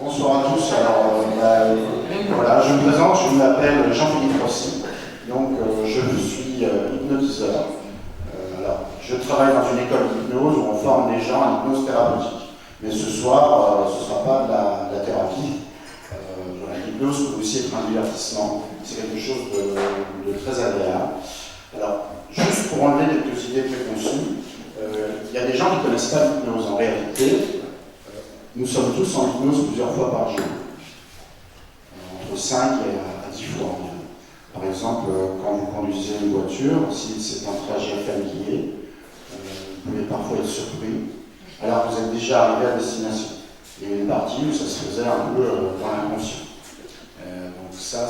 Bonsoir à tous. Alors, voilà, je me présente, je m'appelle Jean-Philippe Rossi, donc je suis hypnotiseur. Alors, je travaille dans une école d'hypnose où on forme des gens à l'hypnose thérapeutique. Mais ce soir, ce ne sera pas de la thérapie. L'hypnose peut aussi être un divertissement. C'est quelque chose de très agréable. Alors, juste pour enlever quelques idées préconçues, il y a des gens qui ne connaissent pas l'hypnose. En réalité, nous sommes tous en hypnose plusieurs fois par jour, entre 5 et à 10 fois environ. Par exemple, quand vous conduisez une voiture, si c'est un trajet familier, vous pouvez parfois être surpris, alors que vous êtes déjà arrivé à destination. Il y a une partie où ça se faisait un peu dans l'inconscient. Donc ça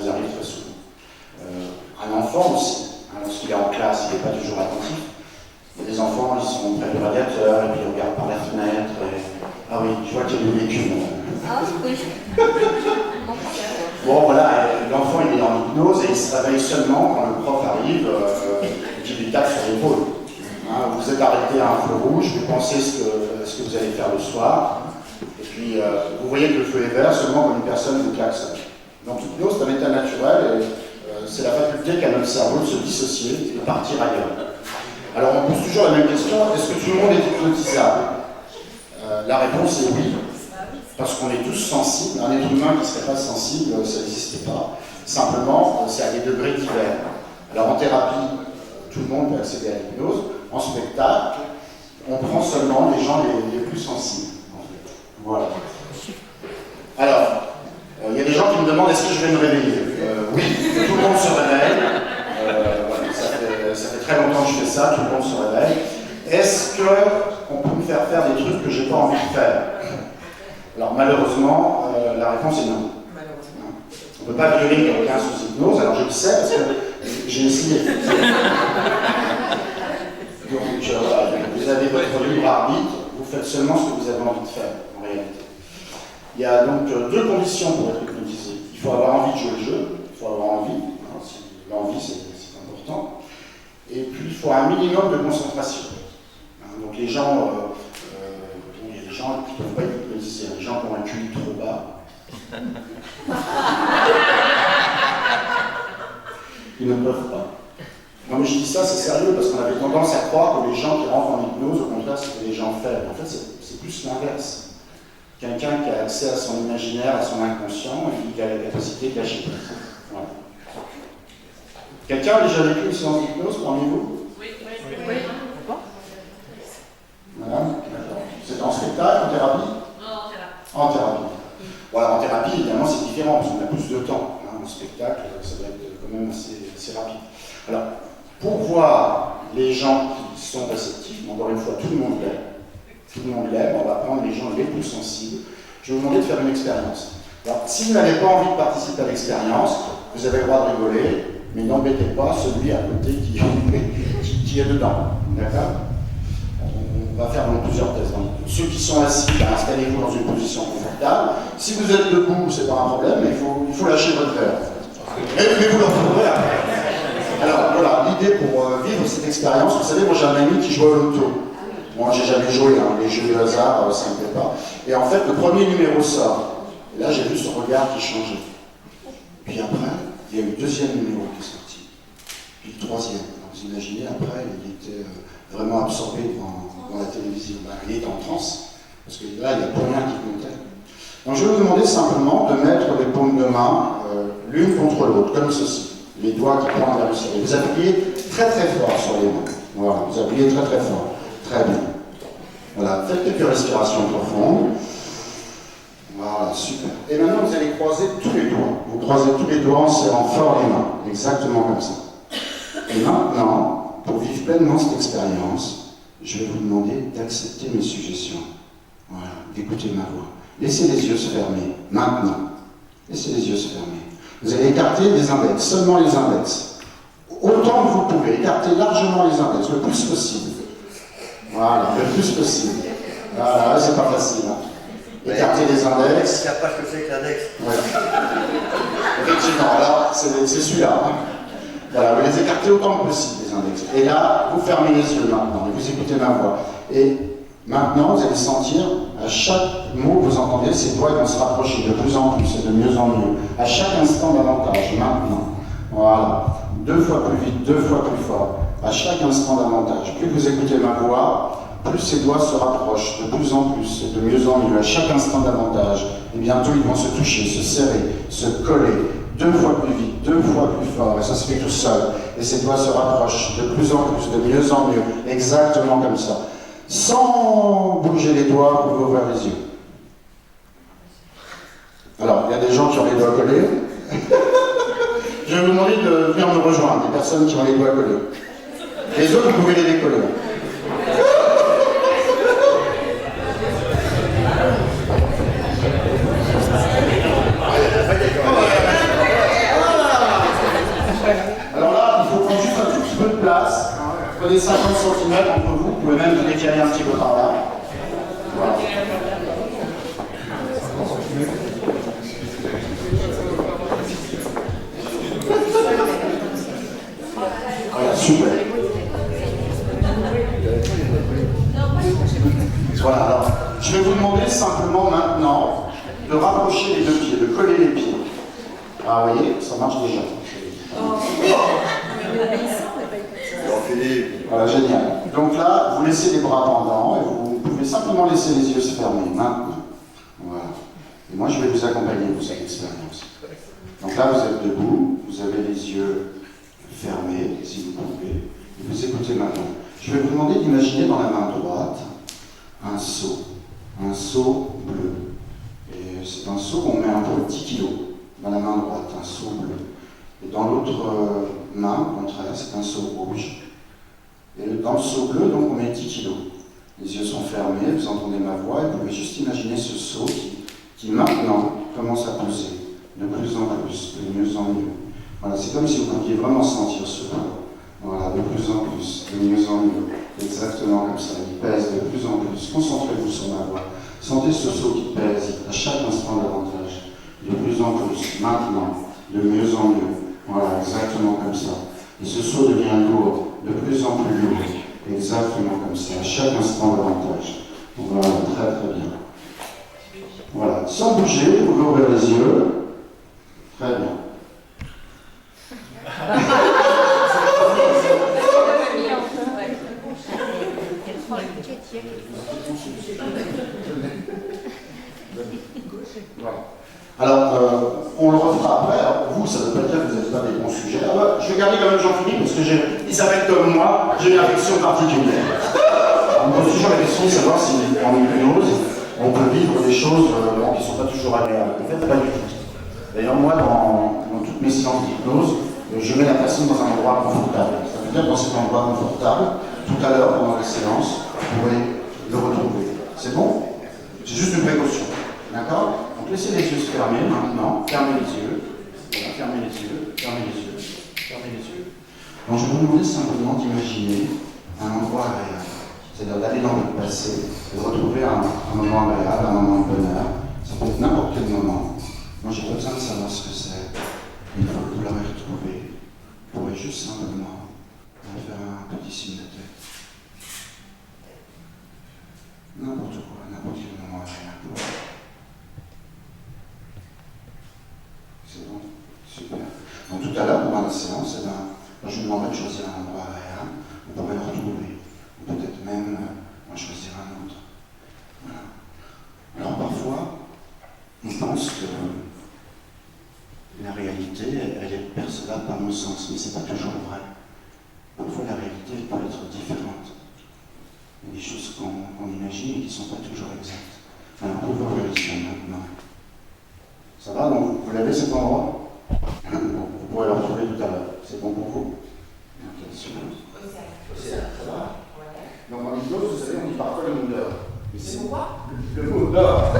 nous arrive très souvent. Un enfant aussi, lorsqu'il est en classe, il n'est pas toujours attentif. Il y a des enfants, ils sont près du radiateur, et puis ils regardent par la fenêtre, et... Ah oui, je vois qu'il y a du véhicule. Ah oui. Bon voilà, l'enfant il est en hypnose et il se réveille seulement quand le prof arrive et qu'il lui tape sur l'épaule. Vous êtes arrêté à un feu rouge, vous pensez ce que vous allez faire le soir, et puis vous voyez que le feu est vert seulement quand une personne vous klaxonne. Donc l'hypnose c'est un état naturel et c'est la faculté qu'a notre cerveau de se dissocier et de partir ailleurs. Alors on pose toujours la même question, est-ce que tout le monde est hypnotisable? La réponse est oui, parce qu'on est tous sensibles. Un être humain qui ne serait pas sensible, ça n'existait pas. Simplement, c'est à des degrés divers. Alors en thérapie, tout le monde peut accéder à l'hypnose. En spectacle, on prend seulement les gens les plus sensibles. En fait. Voilà. Alors, il y a des gens qui me demandent est-ce que je vais me réveiller? Oui, tout le monde se réveille. Voilà, ça fait très longtemps que je fais ça, tout le monde se réveille. Est-ce qu'on peut me faire faire des trucs que je n'ai pas envie de faire? Alors malheureusement, la réponse est non. On ne peut pas violer quelqu'un sous hypnose, alors je le sais parce que j'ai essayé. Donc vous avez votre libre arbitre, vous faites seulement ce que vous avez envie de faire, en réalité. Il y a donc deux conditions pour être hypnotisé. Il faut avoir envie de jouer le jeu, il faut avoir envie, l'envie c'est important, et puis il faut un minimum de concentration. Donc les gens, il y a des gens qui ne peuvent pas être hypnotisés, les gens qui ont un QI trop bas. Ils ne peuvent pas. Non mais je dis ça, c'est sérieux, parce qu'on avait tendance à croire que les gens qui rentrent en hypnose, au contraire, c'était des gens faibles. En fait, c'est plus l'inverse. Quelqu'un qui a accès à son imaginaire, à son inconscient, et qui a la capacité de lâcher prise. Voilà. Quelqu'un a déjà vécu une séance d'hypnose parmi vous? Oui. Voilà. C'est en spectacle, en thérapie? Non, en thérapie. En thérapie. Voilà, en thérapie, évidemment, c'est différent, parce qu'on a plus de temps. En spectacle, ça doit être quand même assez rapide. Alors, pour voir les gens qui sont réceptifs, encore une fois, tout le monde l'aime. Tout le monde l'aime, on va prendre les gens les plus sensibles. Je vais vous demander de faire une expérience. Alors, si vous n'avez pas envie de participer à l'expérience, vous avez le droit de rigoler, mais n'embêtez pas celui à côté qui est dedans. D'accord? On va faire donc plusieurs tests. Ceux qui sont assis, installez-vous dans une position confortable. Si vous êtes debout, c'est pas un problème, mais il faut lâcher votre verre. Mais vous le retrouverez après. Alors voilà, l'idée pour vivre cette expérience, vous savez, moi j'ai un ami qui joue au loto. Moi j'ai jamais joué, les jeux de hasard, ça ne me plaît pas. Et en fait, le premier numéro sort. Et là j'ai vu son regard qui changeait. Puis après, il y a eu le deuxième numéro qui est sorti. Puis le troisième. Alors, vous imaginez, après, il était vraiment absorbé dans la télévision. Il était en transe, parce que là, il n'y a plus rien qui comptait. Donc je vais vous demander simplement de mettre les paumes de main l'une contre l'autre, comme ceci. Les doigts qui pointent vers le ciel. Vous appuyez très très fort sur les mains. Voilà, vous appuyez très très fort. Très bien. Voilà, faites quelques respirations profondes. Voilà, super. Et maintenant, vous allez croiser tous les doigts. Vous croisez tous les doigts en serrant fort les mains. Exactement comme ça. Et maintenant, pour vivre pleinement cette expérience, je vais vous demander d'accepter mes suggestions. Voilà, d'écouter ma voix. Laissez les yeux se fermer. Maintenant. Laissez les yeux se fermer. Vous allez écarter les index, seulement les index. Autant que vous pouvez, écartez largement les index, le plus possible. Voilà, le plus possible. Voilà, c'est pas facile. Écartez les index. Il n'y a pas ce que c'est que l'index. Ouais. Effectivement, là, c'est celui-là. Voilà, vous les écartez autant que possible, les index. Et là, vous fermez les yeux maintenant, et vous écoutez ma voix. Et Maintenant, vous allez sentir, à chaque mot que vous entendez, ces doigts vont se rapprocher de plus en plus et de mieux en mieux. À chaque instant davantage, maintenant. Voilà. 2 fois plus vite, 2 fois plus fort. À chaque instant davantage. Plus vous écoutez ma voix, plus ces doigts se rapprochent de plus en plus et de mieux en mieux. À chaque instant davantage. Et bientôt, ils vont se toucher, se serrer, se coller. 2 fois plus vite, 2 fois plus fort. Et ça se fait tout seul. Et ces doigts se rapprochent de plus en plus, de mieux en mieux. Exactement comme ça. Sans bouger les doigts, vous pouvez ouvrir les yeux. Alors, il y a des gens qui ont les doigts collés. Je vais vous demander de venir me rejoindre, des personnes qui ont les doigts collés. Les autres, vous pouvez les décoller. Alors là, il faut prendre juste un tout petit peu de place. Prenez 50 cm entre vous pouvez même vous décaler un petit peu par là. Voilà. Voilà, super. Voilà, alors, je vais vous demander simplement maintenant de rapprocher les deux pieds, de coller les pieds. Ah, vous voyez, ça marche déjà. Voilà, génial. Donc là, vous laissez les bras pendants et vous pouvez simplement laisser les yeux se fermer maintenant. Voilà. Et moi, je vais vous accompagner pour cette expérience. Donc là, vous êtes debout, vous avez les yeux fermés, si vous pouvez, et vous écoutez maintenant. Je vais vous demander d'imaginer dans la main droite un seau bleu. Et c'est un seau qu'on met un peu 10 kg dans la main droite, un seau bleu. Et dans l'autre main, au contraire, c'est un seau rouge. Et dans le seau bleu, donc, on met 10 kg. Les yeux sont fermés, vous entendez ma voix, et vous pouvez juste imaginer ce seau qui maintenant commence à pousser de plus en plus, de mieux en mieux. Voilà, c'est comme si vous pouviez vraiment sentir ce poids. Voilà, de plus en plus, de mieux en mieux. Exactement comme ça, il pèse de plus en plus. Concentrez-vous sur ma voix. Sentez ce seau qui pèse à chaque instant davantage. De plus en plus, maintenant, de mieux en mieux. Voilà, exactement comme ça. Et ce seau devient lourd, de plus en plus lourd. Exactement comme ça, à chaque instant davantage. Voilà, très très bien. Voilà, sans bouger, vous pouvez ouvrir les yeux. Très bien. Voilà. Alors, on le refera après. Alors, vous, ça ne veut pas dire que vous n'êtes pas des bons sujets. Ah bah, je vais garder quand même Jean-Philippe parce que Isabelle comme moi, j'ai une affection particulière. On me pose toujours la question de savoir si en hypnose, on peut vivre des choses qui ne sont pas toujours agréables. En fait, pas du tout. D'ailleurs, moi, dans toutes mes séances d'hypnose, je mets la personne dans un endroit confortable. Ça veut dire dans cet endroit confortable, tout à l'heure, pendant la séance, vous pourrez le retrouver. C'est bon? C'est juste une précaution. D'accord? Donc laissez les yeux se fermer maintenant. Fermez les yeux. Voilà, fermez les yeux. Fermez les yeux. Fermez les yeux. Donc je vais vous demander simplement d'imaginer un endroit agréable. C'est-à-dire d'aller dans votre passé, de retrouver un moment agréable, un moment de bonheur. Ça peut être n'importe quel moment. Moi, j'ai pas besoin de savoir ce que c'est. Une fois que vous l'aurez retrouvé, vous pourrez juste simplement faire un petit signe de tête. N'importe quoi, n'importe quel moment agréable. C'est bon, super. Donc tout à l'heure, pendant la séance, je vous demanderai de choisir un endroit agréable. Vous pourrez le retrouver. Peut-être même choisir un autre. Voilà. Alors parfois, on pense que la réalité, elle est percevable par nos sens, mais ce n'est pas toujours vrai. Parfois, la réalité, elle peut être différente. Il y a des choses qu'on imagine et qui ne sont pas toujours exactes. Alors, on peut vérifier maintenant. Ça va? Donc, vous l'avez cet endroit? Bon, vous pourrez le retrouver tout à l'heure. C'est bon pour vous? Ok, super. Ça va? Donc, en hypnose, vous savez, on dit parfois le mot d'or. C'est quoi? Le mot d'or.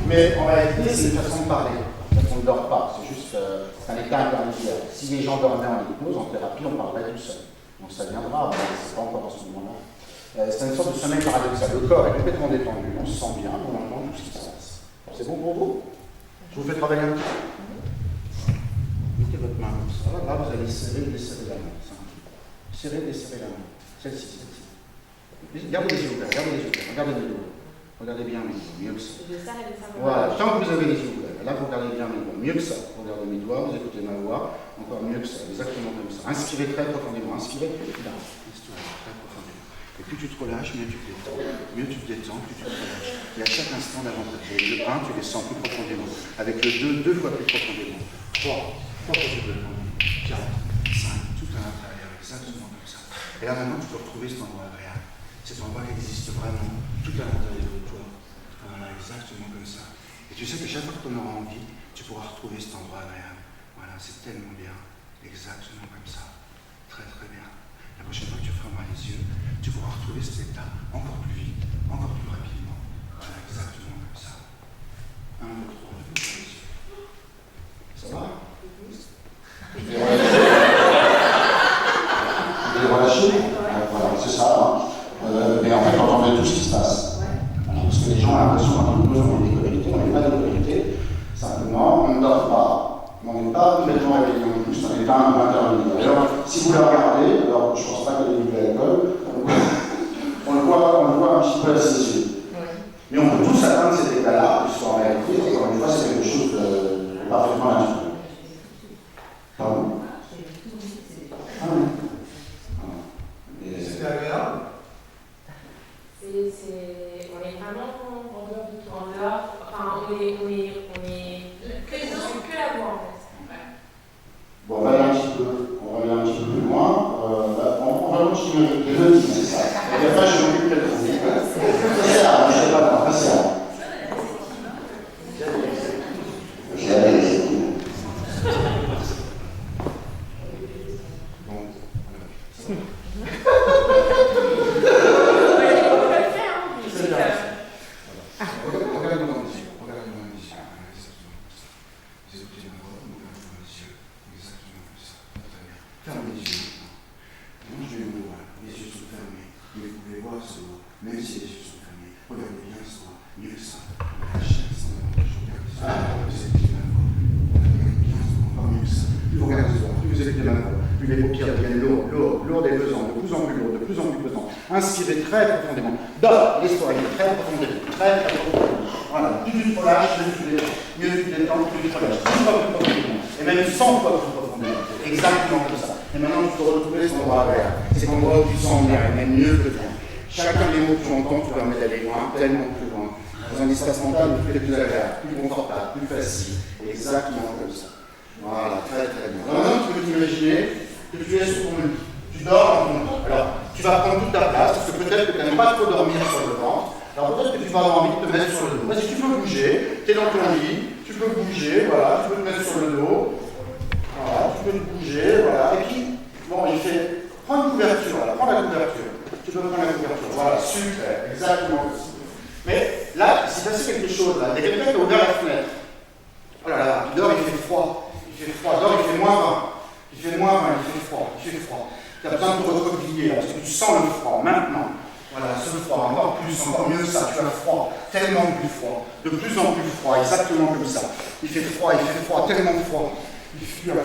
Mais en réalité, c'est une façon de parler. On ne dort pas, c'est juste un état intermédiaire. Si les gens dormaient en hypnose, en thérapie, on parlerait tout seul. Donc ça viendra, mais c'est pas encore à ce moment-là. C'est une sorte de sommeil paradoxal. Le corps est complètement détendu, on se sent bien, on entend tout ce qui se passe. C'est bon pour vous? Je vous fais travailler un petit peu. Mettez votre main comme ça. Là, vous allez serrer et desserrer la main. Serrer et desserrer la main. Celle-ci, celle-ci. Gardez les yeux ouverts, regardez mes doigts. Regardez bien mes doigts, mieux que ça. Voilà, Voilà. tant que vous avez les yeux ouverts, là vous regardez bien mes doigts, mieux que ça. Vous regardez mes doigts, vous écoutez ma voix, encore mieux que ça, exactement comme ça. Inspirez très profondément, inspirez, là, inspirez très profondément. Et plus tu te relâches, mieux tu te détends. Mieux tu te détends, plus tu te relâches. Et à chaque instant davantage. Le 1, tu les sens plus profondément. Avec le 2, 2 fois plus profondément. 3, 3 fois plus profondément. 4, 5, tout à l'intérieur, exactement comme ça. Et là maintenant, tu peux retrouver cet endroit agréable. Cet endroit qui existe vraiment tout à l'intérieur de toi. Voilà, exactement comme ça. Et tu sais que chaque fois que tu en auras envie, tu pourras retrouver cet endroit agréable. Voilà, c'est tellement bien. Exactement comme ça. Très très bien. La prochaine fois que tu fermeras les yeux, tu pourras retrouver cet état encore plus vite, encore plus rapidement. Voilà, exactement comme ça. 1, 2, 3, ferme les yeux. Ça va? Je vais relâcher. Voilà, c'est ça. Mais en fait, on entendait tout ce qui se passe. Parce que les gens ont l'impression qu'on est déconnecté, on n'est pas déconnecté. Simplement, on ne dort pas. On n'est pas complètement réveillé non plus, on n'est pas un peu intervenu. D'ailleurs, si vous le regardez, alors je ne pense pas qu'il ait vu à l'école, on le voit un petit peu à ses yeux. Mais on peut tous atteindre cet état-là, puisqu'en réalité, encore une fois, c'est quelque chose de parfaitement naturel. Pardon? Ah oui. C'était agréable. On est vraiment en dehors du temps. En dehors, enfin, on est que la voix en fait. Bon, on va aller un petit peu plus loin. On va continuer avec les deux, c'est ça. Et après, je m'occupe de vous. C'est ça, je ne sais pas comment, c'est ça. Inspirez très profondément. Dors, laisse-toi aller très profondément. Très profondément. Voilà. Plus tu te relâches, mieux tu te détends, plus tu te relâches. 10 fois plus profondément. Et même 100 fois plus profondément. Exactement comme ça. Et maintenant, tu peux retrouver cet endroit agréable. C'est l'endroit où tu sens bien, et même mieux que bien. Chacun des mots que tu entends, tu permets d'aller loin, tellement plus loin. Dans un espace mental où tout est plus agréable, plus confortable, plus facile. Exactement comme ça. Voilà, très très bien. Maintenant, tu peux t'imaginer que tu es sur ton lit. Tu dors dans ton lit. Alors, tu vas prendre toute ta place, parce que peut-être que tu n'aimes pas trop dormir sur le ventre. Alors peut-être que tu vas avoir envie de te mettre sur le dos. Vas-y, tu peux bouger, tu es dans ton lit, tu peux bouger, voilà, tu peux te mettre sur le dos. Voilà, tu peux te bouger, voilà. Et puis, bon, il fait, prends une couverture, voilà, prends la couverture. Tu peux prendre la couverture, voilà, super, exactement comme ça. Mais là, il s'est passé quelque chose, là. Il y a quelqu'un qui a ouvert la fenêtre. Oh là là, dehors il fait froid, dehors il fait moins 20. Il fait moins 20, il fait froid. Tu as besoin de te recroqueviller, parce que tu sens le froid, maintenant. Voilà, ce froid, encore mieux que ça, tu as froid, tellement plus froid, de plus en plus froid, exactement comme ça. Il fait froid, tellement froid. Tu as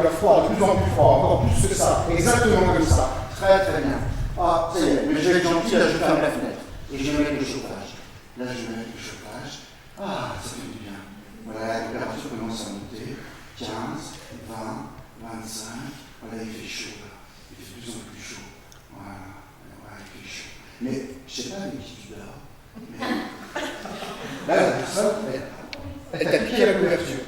froid, de plus en plus froid, encore plus que ça, exactement comme ça. Très très bien. Ah, ça y est, mais je vais être gentil, là je ferme la fenêtre. Et je mets le chauffage. Là je mets le chauffage. Ah, ça fait du bien. Voilà, la température commence à monter. 15, 20, 25. Voilà, il fait chaud là. Il fait de plus en plus chaud. Voilà, il fait chaud. Mais, je sais pas avec qui tu dors, mais là, la personne, elle t'a piqué la couverture.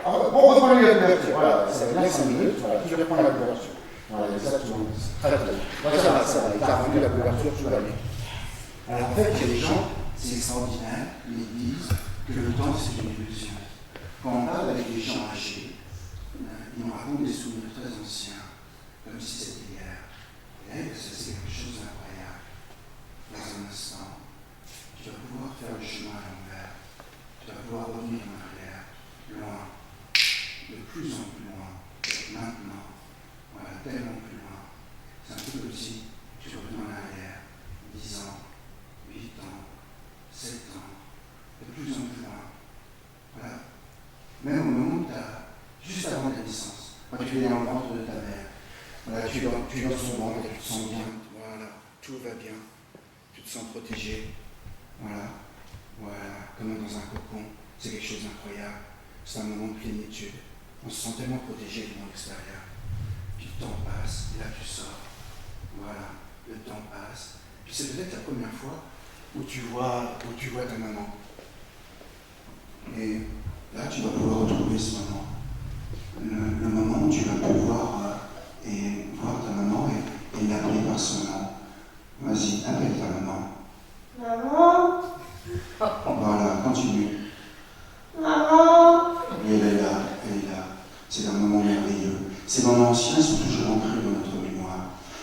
Alors, bon, reprends-lui la couverture. Voilà, ça va bien 5 minutes. Voilà, tu reprends la couverture. Voilà, exactement. Très bien. Voilà, ça va. Il t'a rendu la couverture, tout va bien. Alors, en fait, il y a des gens, c'est extraordinaire, ils disent que le temps, c'est une illusion. Quand on parle avec des gens âgés, ils nous racontent des souvenirs très anciens, comme si c'était hier. Et ça, c'est quelque chose d'incroyable. Dans un instant, tu vas pouvoir faire le chemin à l'envers. Tu vas pouvoir revenir en arrière, loin, de plus en plus loin, maintenant. Voilà, tellement plus loin. C'est un peu comme si tu revenais en arrière, 10 ans, 8 ans, 7 ans, de plus en plus loin. Voilà. Même au moment où tu as, juste avant ta naissance, quand tu es dans le ventre de ta mère, voilà, tu es dans son ventre et tu te sens bien. Voilà, tout va bien. Tu te sens protégé. Voilà. Voilà. Comme dans un cocon. C'est quelque chose d'incroyable. C'est un moment de plénitude. On se sent tellement protégé dans l'extérieur. Puis le temps passe, et là tu sors. Voilà. Le temps passe. Puis c'est peut-être la première fois où tu vois ta maman. Et là, tu vas pouvoir retrouver ce moment. Le moment où tu vas pouvoir voir ta maman et l'appeler par son nom. Vas-y, appelle ta maman. Maman. Voilà, continue. Maman. Et elle est là, elle est là. C'est un moment merveilleux. Ces moments anciens sont toujours ancrés dans notre mémoire.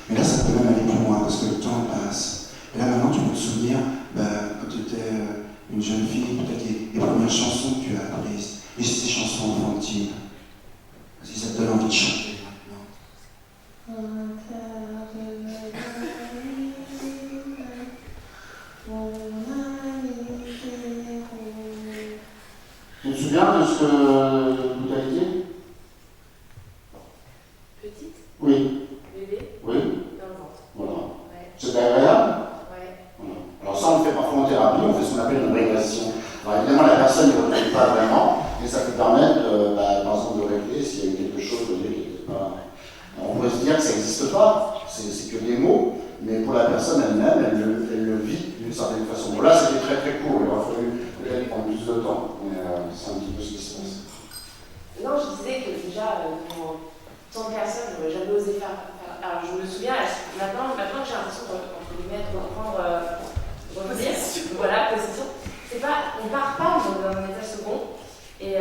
Mais là, ça peut même aller plus loin parce que le temps passe. Et là, maintenant, tu peux te souvenir, quand tu étais une jeune fille, peut-être les premières chansons que tu as apprises, et ces chansons infantiles. Si ça te donne envie de chanter maintenant. Tu te souviens de ce que tu as été? Petite? Oui. Bébé? Oui. Dans le ventre. Voilà. Ouais. C'était agréable? Ouais. Voilà. Alors ça, on le fait parfois en thérapie, on fait ce qu'on appelle une régression. Alors évidemment, la personne ne retrouve pas vraiment, mais ça peut permettre, par exemple, de régler s'il y a eu quelque chose qui n'était pas... On pourrait se dire que ça n'existe pas, c'est que des mots, mais pour la personne elle-même, elle le vit d'une certaine façon. Bon, là, c'était très très court, il aurait fallu peut-être prendre plus de temps, mais c'est un petit peu ce qui se passe. Non, je disais que déjà, pour tant de personnes, j'aurais jamais osé faire. Alors, je me souviens, maintenant que j'ai l'impression entre guillemets, de reprendre, revenir, voilà, possession. C'est pas, on part pas dans un état second, et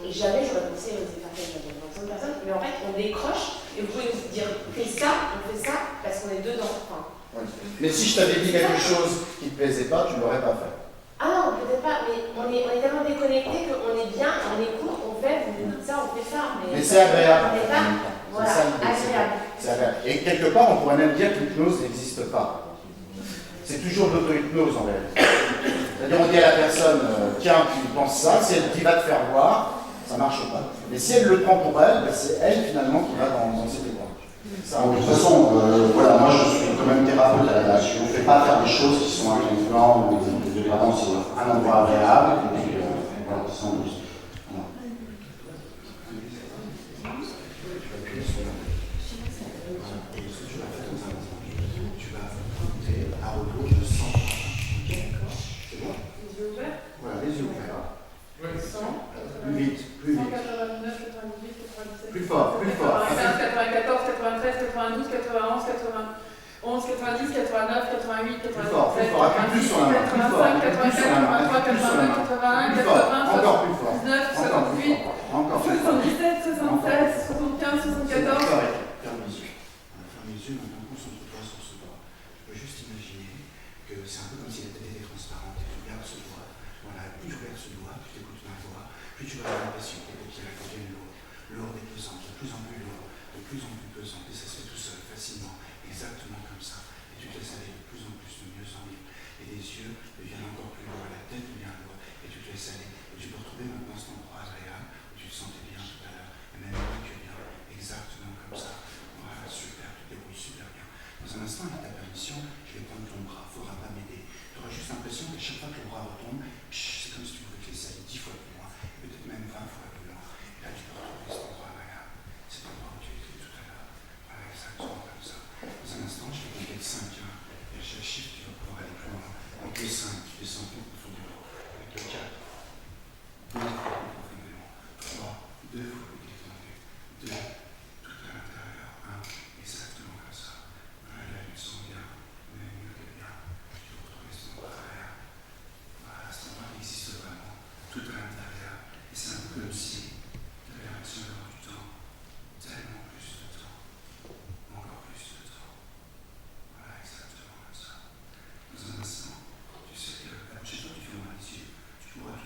jamais j'aurais pensé oser faire quelque chose dans tant de personnes, mais en fait, on décroche, et vous pouvez nous dire, on fait ça, parce qu'on est dedans. Enfin, Oui. Mais si je t'avais dit quelque chose qui ne te plaisait pas, tu ne l'aurais pas fait. ah non, peut-être pas, mais on est tellement déconnecté qu'on est bien, on écoute, on fait, vous dites ça, on fait ça. Mais c'est agréable. On n'est pas, voilà, agréable. C'est agréable. Et quelque part, on pourrait même dire que l'hypnose n'existe pas. C'est toujours de l'auto-hypnose en réalité. C'est-à-dire, on dit à la personne, tiens, tu penses ça, si elle dit va te faire voir, ça ne marche pas. Mais si elle le prend pour elle, c'est elle finalement qui va dans cette époque. De toute façon, voilà, moi je suis quand même thérapeute à la base. Je ne fais pas faire des choses qui sont intelligentes, mais vraiment c'est un endroit agréable, et puis voilà, sans plus. Voilà. Tu vas monter à rebours de 100. C'est bon? Les yeux ouverts? Voilà, les yeux ouverts. 100, Plus vite, plus vite. 189, 98, 97. Plus fort, plus fort. 95, 94, 93, 92, 91, 91, 90, 89, 88, 97, Plus fort, appuie plus sur la main. 85, 84, 83, 89, 81, 80, encore plus fort. 79, Encore plus 68, fort. Encore plus fort. 77, 76, 75, 74. Ferme les yeux. Ferme les yeux, maintenant concentre-toi sur ce doigt. Tu peux juste imaginer que c'est un peu comme si la tête était transparente et tu regardes ce doigt. Voilà, plus tu regardes ce doigt, plus tu écoutes ma voix, plus tu vas avoir l'impression que tes paupières deviennent lourdes et pesantes, de plus en plus lourdes, de plus en plus pesantes, et ça se fait tout seul, facilement, exactement comme ça. Et tu te laisses aller de plus en plus, de mieux en mieux. Et les yeux deviennent encore plus lourds, la tête devient lourde, et tu te laisses aller. Et tu peux retrouver maintenant cet endroit agréable où tu te sentais bien tout à l'heure, et même là tu es bien, exactement comme ça. Voilà, super, tu te débrouilles super bien. Dans un instant, avec ta permission, je vais prendre ton bras, il ne faudra pas m'aider. Tu auras juste l'impression qu'à chaque fois que le bras retombe, c'est comme si tu pouvais te laisser aller 10 fois plus loin, peut-être même 20 fois plus loin. Et là, tu peux retrouver cet endroit agréable, cet endroit où tu étais tout à l'heure. Voilà, exactement comme ça. Dans un instant, je vais compter de 5, hein, et à chaque chiffre, tu vas pouvoir aller plus loin. Avec le 5, tu descends plus profondément. Avec le 4, 2 fois plus profondément. 3, 2 fois plus détendu. 2, tout à l'intérieur. 1, exactement comme ça. Voilà, tu te sens bien, mais mieux que bien. Tu vas retrouver cet endroit agréable. Voilà, cet endroit qui existe vraiment, tout à l'intérieur. Et c'est un peu comme si tu avais l'impression d'avoir du temps, tellement plus de temps, encore plus de temps. Voilà, exactement comme ça. Dans un instant, tu sais que la prochaine fois que tu fermeras les yeux, tu pourras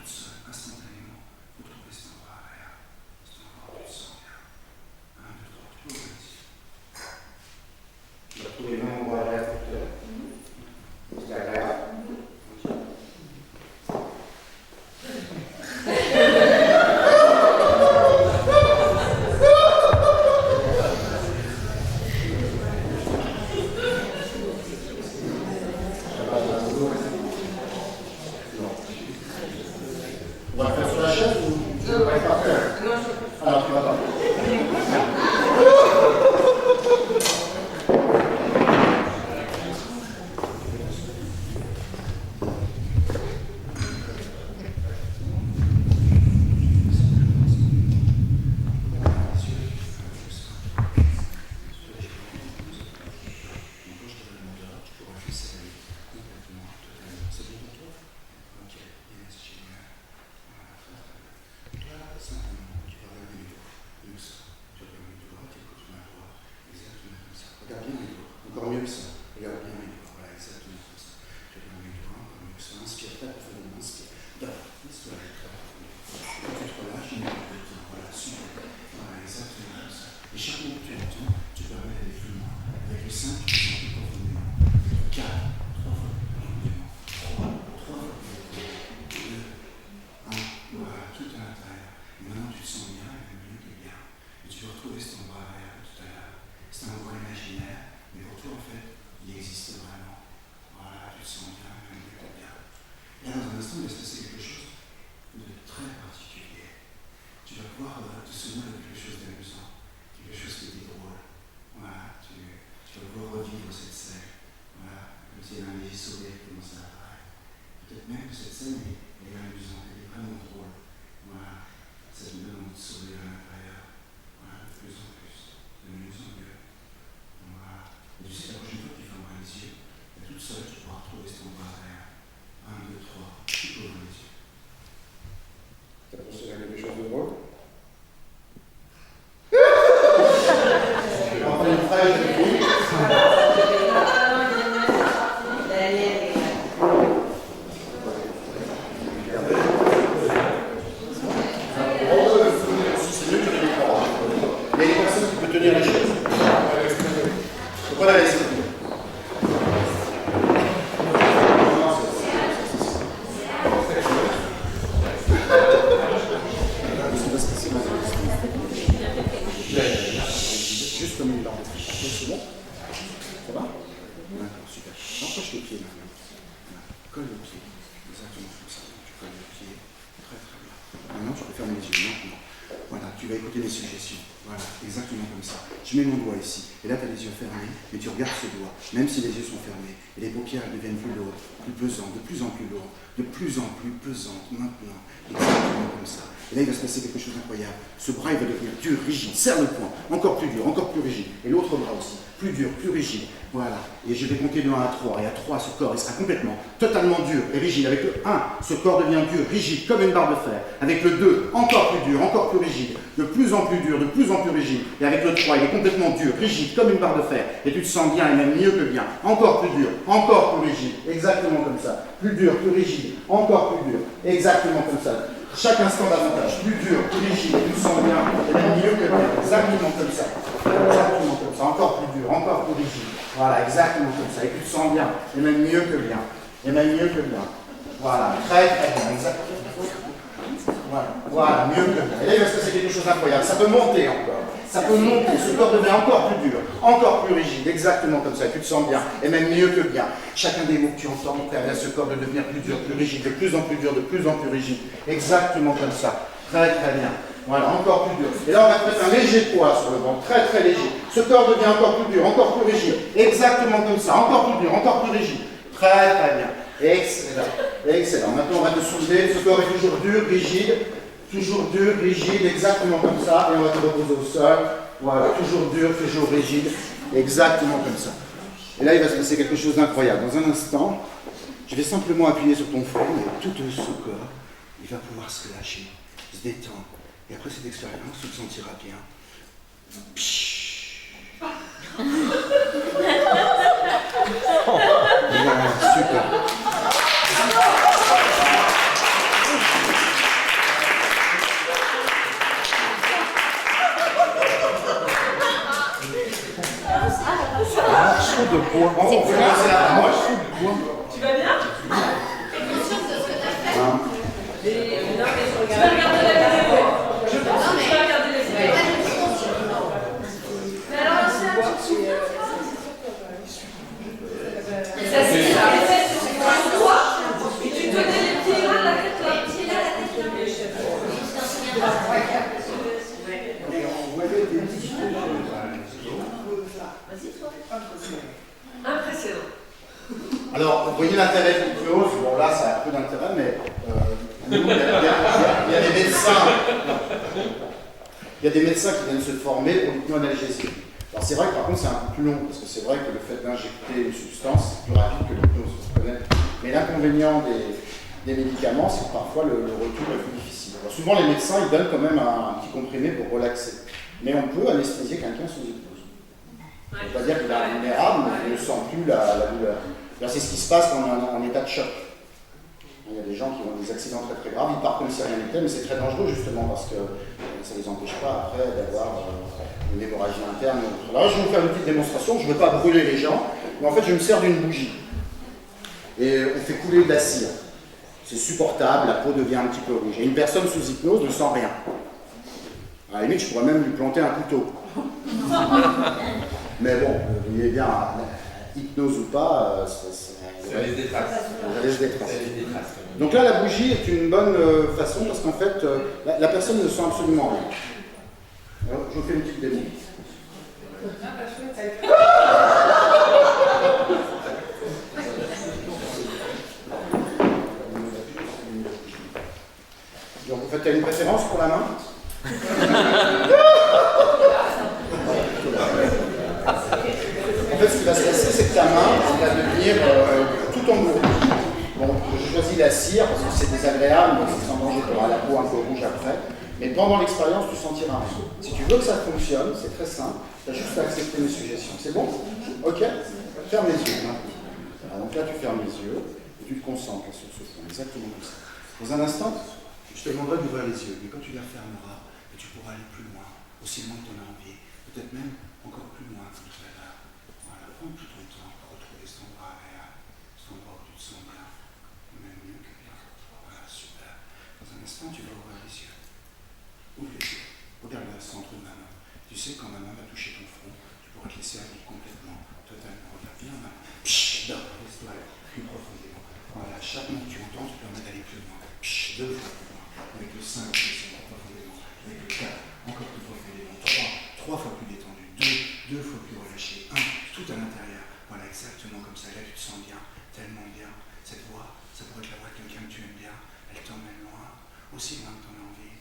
l'instant, il va se passer quelque chose de très particulier. Tu vas pouvoir te souvenir de quelque chose d'amusant, quelque chose qui était drôle. Voilà, tu vas pouvoir revivre cette scène. Voilà, comme s'il y avait un léger sourire qui commençait à apparaître. Peut-être même que cette scène est amusante, elle est vraiment drôle. Voilà, ça te donne envie de sourire à l'intérieur. Voilà, de plus en plus, de mieux en mieux. Voilà. Et tu sais, la prochaine fois que tu fermeras les yeux, toute seule, tu pourras retrouver cet endroit vert. 1, 2, 3, tu ouvres les yeux. T'as pensé à quelque chose de drôle? Enfin, une phrase de vie. C'est mieux que les micros. Il y a une personne qui peut tenir les chaises. Faut pas la laisser. Juste comme il l'a envie. C'est bon? Ça va? D'accord, super. Approche les pieds maintenant. Voilà. Colle les pieds. Exactement comme ça. Tu colles les pieds. Très très bien. Maintenant, tu peux fermer les yeux. Maintenant. Voilà, tu vas écouter mes suggestions. Voilà, exactement comme ça. Je mets mon doigt ici. Et là, tu as les yeux fermés. Mais tu regardes ce doigt. Même si les yeux sont fermés. Et les paupières, elles deviennent plus lourdes, plus pesantes, de plus en plus lourdes, de plus en plus pesantes. Maintenant. Exactement comme ça. Et là, il va se passer quelque chose d'incroyable. Ce bras, il va devenir dur, rigide. Serre le poing. Encore plus dur, encore plus rigide. Et l'autre bras aussi. Plus dur, plus rigide. Voilà. Et je vais compter de 1 à 3. Et à 3, ce corps, il sera complètement, totalement dur et rigide. Avec le 1, ce corps devient dur, rigide, comme une barre de fer. Avec le 2, encore plus dur, encore plus rigide. De plus en plus dur, de plus en plus rigide. Et avec le 3, il est complètement dur, rigide, comme une barre de fer. Et tu te sens bien, et même mieux que bien. Encore plus dur, encore plus rigide. Exactement comme ça. Plus dur, plus rigide. Encore plus dur. Exactement comme ça. Chaque instant davantage. Plus dur, plus rigide. Et tu te sens bien, et même mieux que bien. Exactement comme ça. Exactement comme ça. Encore plus dur, encore plus rigide. Voilà, exactement comme ça. Et tu te sens bien, et même mieux que bien. Et même mieux que bien. Voilà, très très bien. Exactement. Voilà, mieux que bien. Et là, il va se passer quelque chose d'incroyable. Ça peut monter encore. Ça peut monter. Ce corps devient encore plus dur, encore plus rigide. Exactement comme ça. Tu te sens bien, et même mieux que bien. Chacun des mots que tu entends permet à ce corps de devenir plus dur, plus rigide, de plus en plus dur, de plus en plus rigide. Exactement comme ça. Très très bien. Voilà, encore plus dur. Et là, on va mettre un léger poids sur le ventre, très très léger. Ce corps devient encore plus dur, encore plus rigide. Exactement comme ça, encore plus dur, encore plus rigide. Très très bien. Excellent. Excellent. Maintenant, on va te soulever. Ce corps est toujours dur, rigide. Toujours dur, rigide, exactement comme ça. Et on va te reposer au sol. Voilà, toujours dur, toujours rigide. Exactement comme ça. Et là, il va se passer quelque chose d'incroyable. Dans un instant, je vais simplement appuyer sur ton front et tout ce corps, il va pouvoir se relâcher, se détendre. Et après cette expérience, tu te sentiras bien. Voilà, super. Morceau de bois. On peut commencer là. Morceau de bois. Tu vas bien? Hein? Tu vas regarder la vidéo. Je pense que tu vas regarder la vidéo. Mais alors, c'est un petit souvenir. Et ça, c'est ça. C'est toi. Et tu tenais les pieds là, la tête là. Les pieds là, la tête là. Impressionnant. Alors, vous voyez l'intérêt de l'hypnose. Bon, là, ça a un peu d'intérêt, mais nous, il y a des médecins. Il y a des médecins qui viennent se former pour l'hypnoanalgésie. Alors, c'est vrai que par contre, c'est un peu plus long, parce que c'est vrai que le fait d'injecter une substance, c'est plus rapide que l'hypnose, vous connaissez. Mais l'inconvénient des médicaments, c'est que parfois le retour est plus difficile. Alors, souvent, les médecins, ils donnent quand même un petit comprimé pour relaxer. Mais on peut anesthésier quelqu'un sous hypnose. Ça ne veut pas dire qu'il est vulnérable, mais il ne sent plus la douleur. C'est ce qui se passe quand on est en état de choc. Il y a des gens qui ont des accidents très très graves, ils partent comme si rien n'était, mais c'est très dangereux justement parce que ça ne les empêche pas après d'avoir une hémorragie interne. Alors là, je vais vous faire une petite démonstration, je ne veux pas brûler les gens, mais en fait je me sers d'une bougie. Et on fait couler de la cire. C'est supportable, la peau devient un petit peu rouge. Et une personne sous hypnose ne sent rien. À la limite, je pourrais même lui planter un couteau. Mais bon, vous voyez bien, hypnose ou pas, Ça laisse des traces. Ça laisse des traces. Ça laisse des traces. Donc là, la bougie est une bonne façon parce qu'en fait, la personne ne sent absolument rien. Alors, je vous fais une petite démo. Donc en fait, tu as une préférence pour la main? En fait, ce qui va se passer, c'est que ta main va devenir tout en bourre. Bon, je choisis la cire parce que c'est désagréable, donc c'est sans danger, tu auras la peau un peu rouge après. Mais pendant l'expérience, tu sentiras rien. Si tu veux que ça fonctionne, c'est très simple, tu as juste à accepter mes suggestions. C'est bon? Ok? Ferme les yeux. Voilà, donc là, tu fermes les yeux et tu te concentres sur ce point, exactement comme ça. Dans un instant, je te demanderai d'ouvrir les yeux, mais quand tu les refermeras, tu pourras aller plus loin, aussi loin que tu en as envie, peut-être même encore plus loin que tout à l'heure. Voilà, prends tout ton temps pour retrouver cet endroit agréable, cet endroit où tu te sens bien, même mieux que bien. Voilà, super. Dans un instant, tu vas ouvrir les yeux. Ouvre les yeux. Regarde le centre de ma main. Tu sais, quand ma main va toucher ton front, tu pourras te laisser aller complètement, totalement. Regarde bien ma main. Laisse-toi aller plus profondément. Voilà, chaque mot que tu entends, tu permets d'aller plus loin. 2 fois plus loin. Avec le 5, plus profondément. Avec le 4, encore plus profondément. 3 fois plus détendu. 2 fois plus relâché. 1, tout à l'intérieur. Voilà, exactement comme ça. Là, tu te sens bien, tellement bien. Cette voix, ça pourrait être la voix de quelqu'un que tu aimes bien. Elle t'emmène loin, aussi loin que tu en as envie.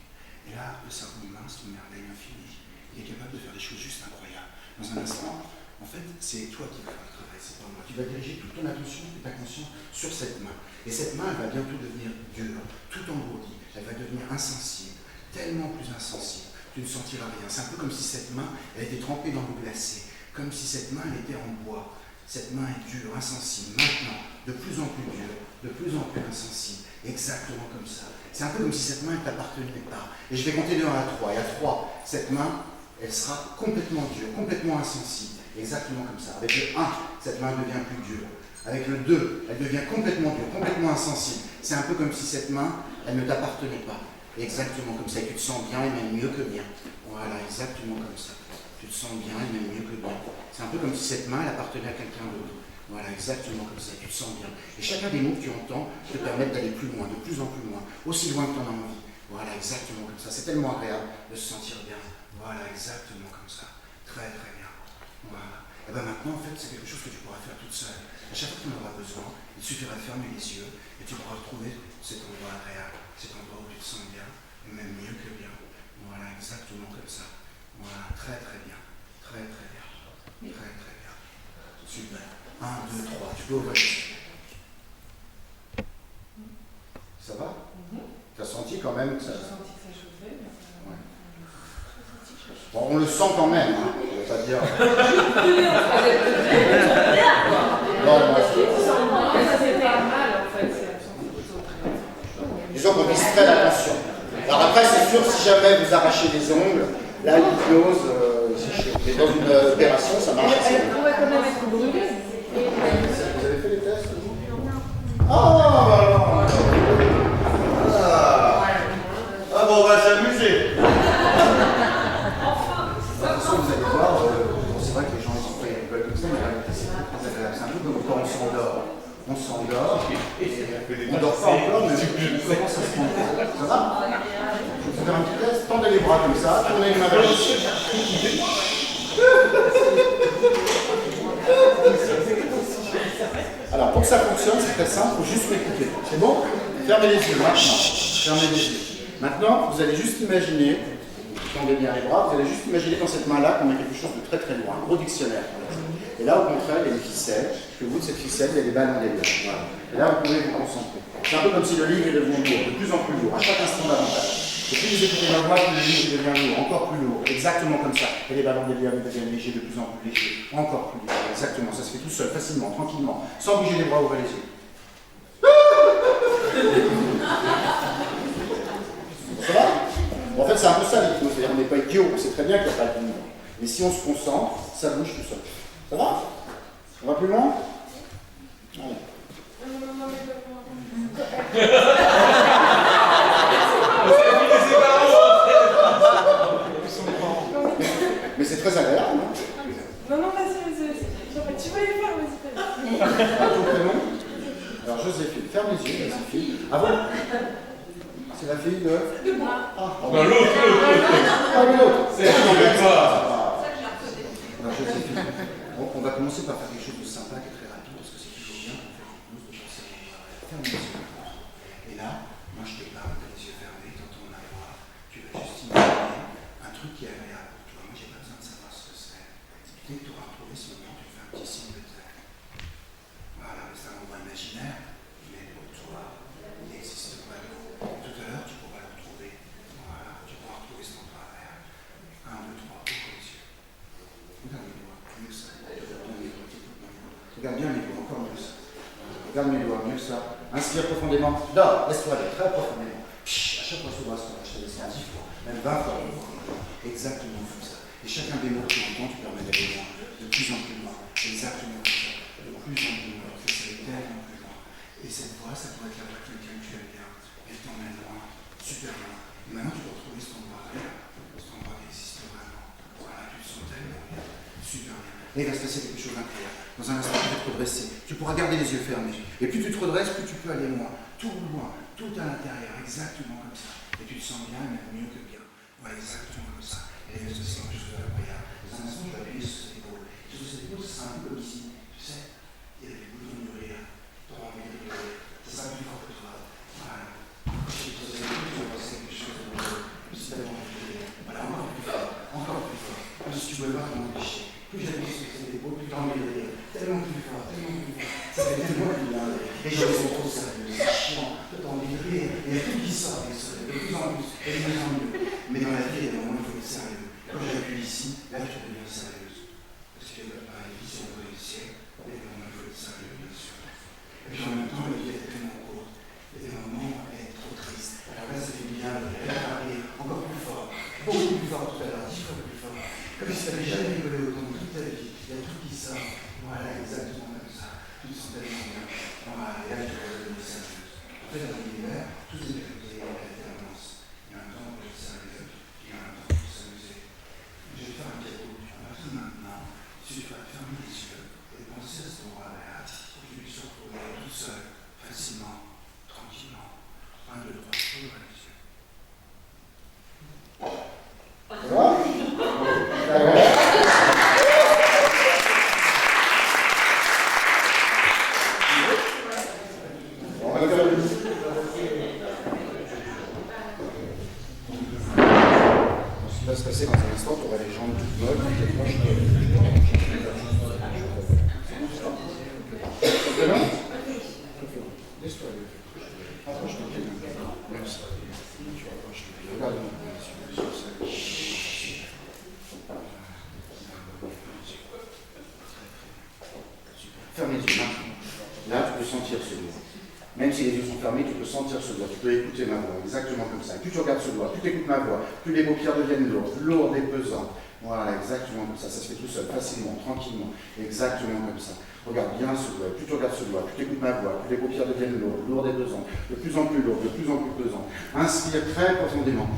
Et là, le cerveau humain, c'est une merveille infinie. Il est capable de faire des choses juste incroyables. Dans un instant, en fait, c'est toi qui vas faire le travail, c'est pas moi. Tu vas diriger toute ton attention et ta conscience sur cette main. Et cette main, elle va bientôt devenir dure, tout engourdie. Elle va devenir insensible, tellement plus insensible. Tu ne sentiras rien. C'est un peu comme si cette main, elle était trempée dans l'eau glacée. Comme si cette main, elle était en bois. Cette main est dure, insensible. Maintenant, de plus en plus dure, de plus en plus insensible. Exactement comme ça. C'est un peu comme si cette main ne t'appartenait pas. Et je vais compter de 1 à 3. Et à 3, cette main, elle sera complètement dure, complètement insensible. Exactement comme ça. Avec le 1, cette main devient plus dure. Avec le 2, elle devient complètement dure, complètement insensible. C'est un peu comme si cette main, elle ne t'appartenait pas. Exactement comme ça. Et tu te sens bien et même mieux que bien. Voilà, exactement comme ça. Tu te sens bien et même mieux que bien. C'est un peu comme si cette main, elle appartenait à quelqu'un d'autre. Voilà, exactement comme ça. Tu te sens bien. Et chacun des mots que tu entends te permettent d'aller plus loin, de plus en plus loin, aussi loin que tu en as envie. Voilà, exactement comme ça. C'est tellement agréable de se sentir bien. Voilà, exactement comme ça. Très, très bien. Voilà. Et bien maintenant, en fait, c'est quelque chose que tu pourras faire toute seule. À chaque fois que tu en auras besoin, il suffira de fermer les yeux et tu pourras retrouver cet endroit agréable, cet endroit où tu te sens bien, et même mieux que bien. Voilà, exactement comme ça. Voilà, très, très bien. Très, très bien. Très, très bien. Super. 1, 2, 3. Tu peux ouvrir les yeux. Ça va? Tu as senti quand même que ça... J'ai senti que ça chauffait. Ouais. Bon, on le sent quand même, hein. Je ne vais pas dire... Non, moi, Ça fait pas mal en fait. disons qu'on distrait l'attention. Alors après, c'est sûr, si jamais vous arrachez les ongles, là, l'hypnose, c'est chaud. Mais dans une opération, ça marche assez bien. Elle pourrait quand même être brûlée. Vous avez fait les tests, vous? Ah, Ah bon, on va s'amuser. attention, vous allez voir, c'est vrai que les gens ils veulent comme ça, mais en réalité, c'est très agréable. C'est un peu comme quand on s'endort. On s'endort, et on ne dort pas encore, mais on commence à se rendre. Ça va? Je vais vous faire un petit test. Tendez les bras comme ça, tournez les mains vers le ciel. Alors, pour que ça fonctionne, c'est très simple, il faut juste m'écouter. C'est bon? Fermez les yeux maintenant. Fermez les yeux. Maintenant, vous allez juste imaginer, vous tendez bien les bras, vous allez juste imaginer dans cette main-là qu'on a quelque chose de très très loin, un gros dictionnaire. Et là, au contraire, il y a une ficelle. Au bout de cette ficelle, il y a des ballons d'éléments. Voilà. Et là, vous pouvez vous concentrer. C'est un peu comme si le livre est devenu lourd, de plus en plus lourd, à chaque instant davantage. Et plus vous écoutez ma voix, plus le livre devient lourd, encore plus lourd. Exactement comme ça. Et les ballons d'éléments deviennent légers, de plus en plus légers, encore plus légers. Exactement, ça se fait tout seul, facilement, tranquillement, sans bouger les bras, ouvrez les yeux. Ça va? Bon, en fait, c'est un peu ça l'hypnose, c'est-à-dire on n'est pas idiot, on sait très bien qu'il n'y a pas de mouvement. Mais si on se concentre, ça bouge tout seul. Ça va? On va plus loin? Allez. Mais c'est très agréable, non? Non, vas-y. Tu peux les faire, vas-y. À ton prénom? c'est la fille. Ah bon? C'est la fille de... Ah, pardon. Non, l'autre. Ah, mais l'autre. C'est pas. Alors, Joséphine, on va commencer par faire quelque chose de sympa qui est très rapide, parce que c'est toujours bien pour faire une pause de pensée. Ferme les yeux. Et là, moi je te parle, t'as les yeux fermés, t'entends ma voix, tu vas juste imaginer un truc qui est agréable pour toi. Moi j'ai pas besoin de savoir ce que c'est. Dès que tu auras retrouvé ce moment, tu fais un petit signe de tête. Voilà, c'est un endroit imaginaire, mais pour toi, il n'existe pas. Tout à l'heure, tu pourras le retrouver. Voilà, tu pourras retrouver cet endroit agréable. 1, 2, 3, ouvre les yeux. Regarde mes doigts, mieux que ça. Regarde bien mes doigts, encore mieux que ça. Regarde mes doigts, mieux que ça. Inspire profondément. Là, laisse-toi aller très profondément. À chaque fois que tu vas se je te laisse 10 fois, même 20 fois. Exactement comme ça. Et chacun des mots que tu entends, tu permets d'aller loin, de plus en plus loin. Exactement comme ça. De plus en plus loin. Ça va tellement plus loin. Et cette voix, ça pourrait être la voix de quelqu'un que tu aimes bien. Elle t'emmène loin, super loin. Et maintenant, tu peux retrouver cet endroit-là. Cet endroit qui existe vraiment. Voilà, tu te sens tellement bien. Super bien. Et il va se passer quelque chose d'incroyable. Dans un instant, tu vas te redresser. Tu pourras garder les yeux fermés. Et plus tu te redresses, plus tu peux aller loin. Tout à l'intérieur, exactement comme ça. Et tu te sens bien, et même mieux que bien. Voilà, exactement comme ça. Et il va se passer quelque chose d'incroyable. Dans un instant, je vais appuyer sur cette épaule. Sur cette épaule, ça sera un peu comme ici. Tu sais, il y a des boutons de rire. Tu auras envie de rire. Ça sera plus fort que toi. Voilà. Sur cette épaule, tu vas passer quelque chose de plus tellement plus. Voilà, encore plus fort. Encore plus fort. Comme si tu pouvais voir comment cliché. Plus j'appuie sur cette épaule, plus tu as envie de rire. Tellement plus fort, tellement plus fort. Ça fait tellement du bien. Les gens sont trop sérieux, c'est chiant. Toi, t'as envie de rire. Il y a tout qui sort avec ça. De plus en plus, et de mieux en mieux. Mais dans la vie, il y a des moments où il faut être sérieux. Quand j'appuie ici, là, tu deviens sérieuse. Parce que la vie, c'est un peu le ciel. Il y a des moments où il faut être sérieux, bien sûr. Et puis en même temps, la vie est tellement courte. Il y a des moments où elle est trop triste. Alors là, ça fait bien de rire. Encore plus fort. Beaucoup plus fort tout à l'heure, 10 fois plus fort. Comme si tu n'avais jamais rigolé autant de toute ta vie. Il y a tout qui sort. Voilà, exactement comme ça. Tu te sens tellement bien. Voilà, et là, tu peux redevenir sérieuse. En fait, dans l'univers, tout est écouté en alternance. Il y a un temps pour être sérieux, il y a un temps pour s'amuser. Je vais te faire un cadeau. À partir de maintenant, tu vas fermer les yeux et penser à cet endroit-là pour que tu puisses te retrouver tout seul, facilement, tranquillement. 1, 2, 3, ouvre les yeux. Ce qui va se passer dans un instant, tu auras les jambes toutes molles, peut-être moi je laisse-toi aller. Approche-toi quelqu'un. Comme ça. Tu rapproches. Regarde-moi dans les yeux. Ferme les yeux maintenant. Là, tu peux sentir ce doigt. Même si les yeux sont fermés, tu peux sentir ce doigt. Tu peux écouter ma voix, exactement comme ça. Et plus tu regardes ce doigt, plus tu écoutes ma voix, plus les paupières deviennent lourdes et pesantes. Voilà, exactement comme ça. Ça se fait tout seul, facilement, tranquillement. Exactement comme ça. Regarde bien ce doigt. Plus tu regardes ce doigt, plus tu écoutes ma voix, plus les paupières deviennent lourdes et pesantes. De plus en plus lourdes, de plus en plus pesantes. Inspire très profondément.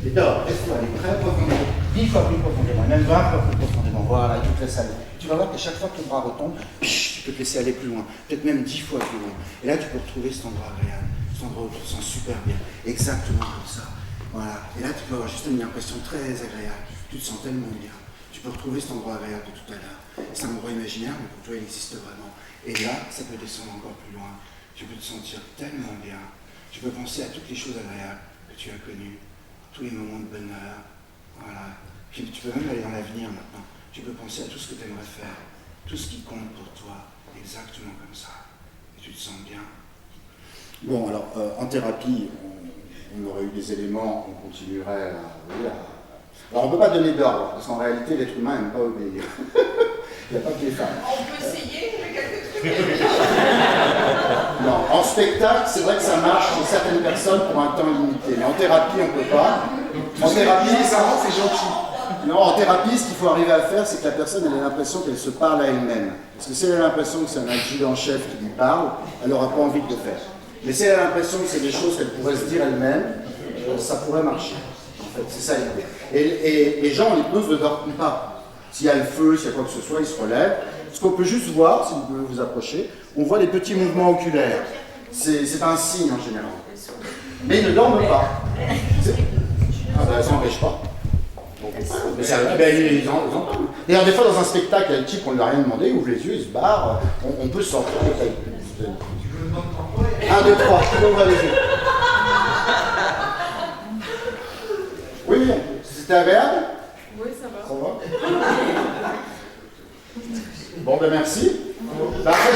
Et dors, laisse-toi aller très profondément. 10 fois plus profondément, même 20 fois plus profondément. Voilà, tu te laisses aller. Tu vas voir qu'à chaque fois que ton bras retombe, tu peux te laisser aller plus loin. Peut-être même 10 fois plus loin. Et là, tu peux retrouver cet endroit agréable. Cet endroit où tu te sens super bien. Exactement comme ça. Voilà. Et là, tu peux avoir juste une impression très agréable. Tu te sens tellement bien. Tu peux retrouver cet endroit agréable de tout à l'heure. C'est un endroit imaginaire, mais pour toi, il existe vraiment. Et là, ça peut descendre encore plus loin. Tu peux te sentir tellement bien. Tu peux penser à toutes les choses agréables que tu as connues. Tous les moments de bonheur, voilà. Puis tu peux même aller dans l'avenir maintenant. Tu peux penser à tout ce que tu aimerais faire, tout ce qui compte pour toi, exactement comme ça. Et tu te sens bien. Bon, alors, en thérapie, on aurait eu des éléments, on continuerait à... Alors, on ne peut pas donner d'ordre, parce qu'en réalité, l'être humain n'aime pas obéir. Il n'y a pas que les femmes. On peut essayer, mais quelques trucs. Non, en spectacle, c'est vrai que ça marche chez certaines personnes pour un temps limité. Mais en thérapie, on ne peut pas. En thérapie, c'est gentil. non, en thérapie, ce qu'il faut arriver à faire, c'est que la personne ait l'impression qu'elle se parle à elle-même. Parce que si elle a l'impression que c'est un adjudant-chef qui lui parle, elle n'aura pas envie de le faire. Mais si elle a l'impression que c'est des choses qu'elle pourrait se dire elle-même, ça pourrait marcher. En fait, c'est ça l'idée. Et les gens en hypnose ne dorment pas. S'il y a le feu, s'il y a quoi que ce soit, ils se relèvent. Ce qu'on peut juste voir, si vous pouvez vous approcher, on voit les petits mouvements oculaires. C'est un signe en général. Mais ils ne dorment pas. Ah ben, ça n'empêche pas. Bon. Mais ça, ben, ils en parlent. D'ailleurs, des fois, dans un spectacle, il y a le type, on ne lui a rien demandé, il ouvre les yeux, il se barre, on peut sortir. Tu veux me demander pourquoi? 1, 2, 3, tu ouvres les yeux. Oui, c'était agréable? Oui, ça va. Ça va? Bon, ben merci. Ben, après,